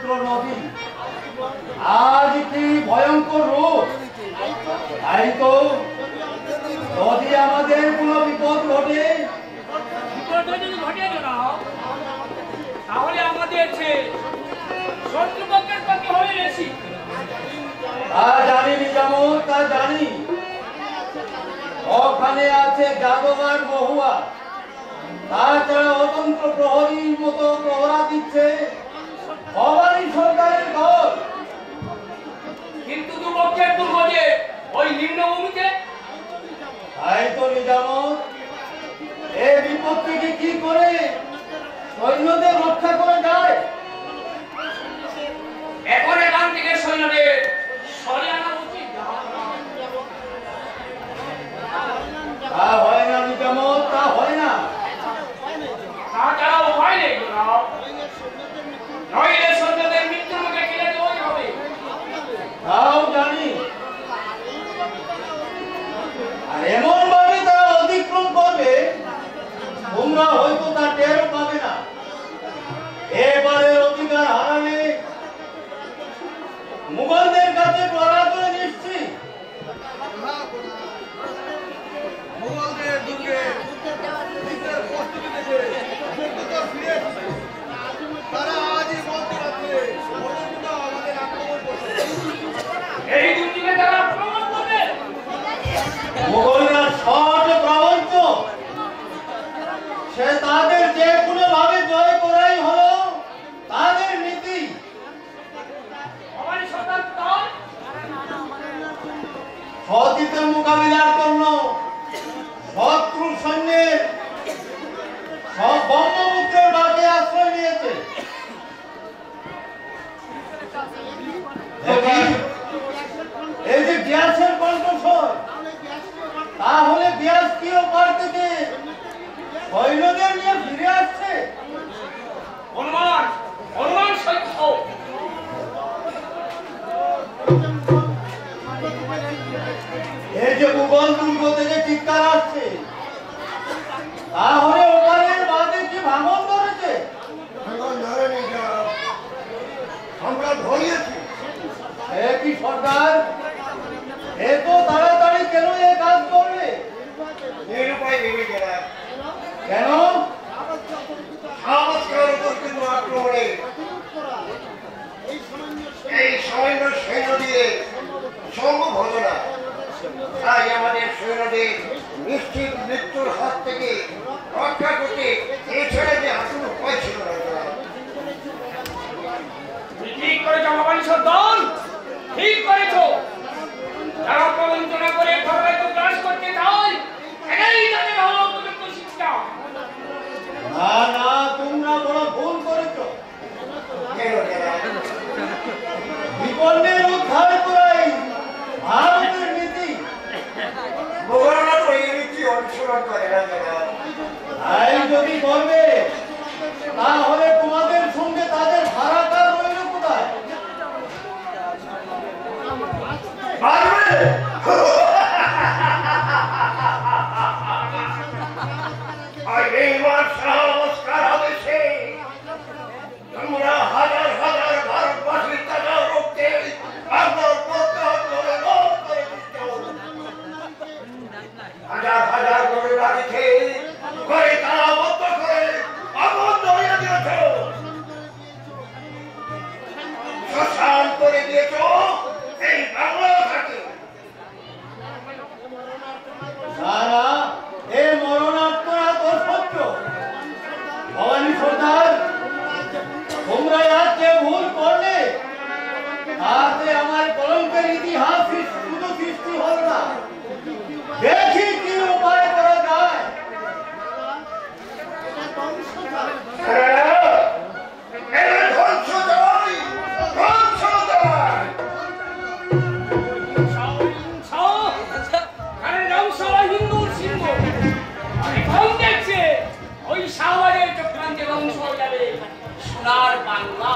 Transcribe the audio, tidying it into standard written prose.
পবিত্র নদী আজ কি ভয়ঙ্কর রূপ। তাই তো যদি আমাদের কোনো বিপদ ঘটে, তাহলে আমাদের শত্রুপক্ষের পক্ষে হবে বেশি। তা জানি নিজামত, তা জানি। ওখানে আছে জাদুঘর মহুয়া, তাছাড়া অতন্ত্র প্রহরীর মতো প্রহরা দিচ্ছে ভবানী সরকারের দল। কিন্তু দুপক্ষের দুর্গজে ওই নিম্নভূমিতে। তাই তো নিজামত, এই বিপত্তিকে কি করে সৈন্যদের রক্ষা করা যায়? এখন এখান থেকে সৈন্যদের সরে আনা উচিত। তা হয় না নিজামত, তা হয় না। তাছাড়া উপায় নেই, নইলে সৈন্যদের মৃত্যুর মুখে ঠেলে দেওয়াই হবে। তাও জানি, আর এমন ভাবে তারা অতিক্রম করবে তোমরা হয়তো তা টেরও পাবে না। এবারে অধিকার হারালে মুঘলদের কাছে পরাজয় নিশ্চিত। মুঘলদের দুর্গে প্রস্তুতি থেকে তারা আজই বলতে পারছে আমাদের আক্রমণ করছে। এই দুর্যোগে তারা আক্রমণ করবে। মুঘলরা শট প্রবঞ্চ, সে তাদের যে কোনো ভাবে জয় করাই হলো তাদের নীতি। ভবানী সরকার দল সতীতে মোকাবিলার জন্য শত্রু সৈন্যের সব ব্রহ্মপুত্রের বাঁধে আশ্রয় নিয়েছে। এই যে গ্যাসের কণ্ঠস্বর, তাহলে গ্যাস কি ওপার থেকে সৈন্যদের নিয়ে ফিরে আসছে? অনুমান অনুমান সত্য। এই যে মুঘল দুর্গ থেকে চিৎকার আসছে, তাহলে ওপারের বাঁধে কি ভাঙন ধরেছে? আমরা ধরিয়েছি। কি সরকার, এত তাড়াতাড়ি কেন এ কাজ করলে? নিরুপায় ভেবে গেলাম। কেন? সাহসের উপর কিন্তু আক্রমণে এই সৈন্য সৈন্য দিয়ে সম্ভব হতো না। তাই আমাদের সৈন্যদের নিশ্চিত মৃত্যুর হাত থেকে রক্ষা করতে এছাড়া যে আসল উপায় ছিল না। ঠিক করেছো ভবানী সরকার, ঠিক করেছো। যারা প্রবঞ্চনা করে সবাইকে গ্রাস করতে চায়, এটাই তাদের হলো উপযুক্ত শিক্ষা। না না, তোমরা বড় ভুল করেছ। বিপন্নের উদ্ধার করাই ভারতের নীতি। মোগলরা তো এই নীতি অনুসরণ করে না। তাই যদি করবে, তাহলে তোমাদের সঙ্গে তাদের ভাড়াকার রইল কোথায়? তোমরা হাজার হাজার ভারতবাসীর টাকা রক্তে হাজার হাজার করে বাড়িতে করে তারা বদ্ধ করে আগুন ধরিয়ে দিয়েছ, শ্মশান করে দিয়েছ এই বাংলা থাকে। তারা এ মরণাত্মরা তো সত্য। ভবানী সরকার, তোমরা আজকে ভুল করলে, তাতে আমার কলঙ্কের ইতিহাস শুধু সৃষ্টি হল না। দেখি কি উপায় করা যায়। ওই শাহবাগের চক্রান্তে ধ্বংস হয়ে যাবে সোনার বাংলা।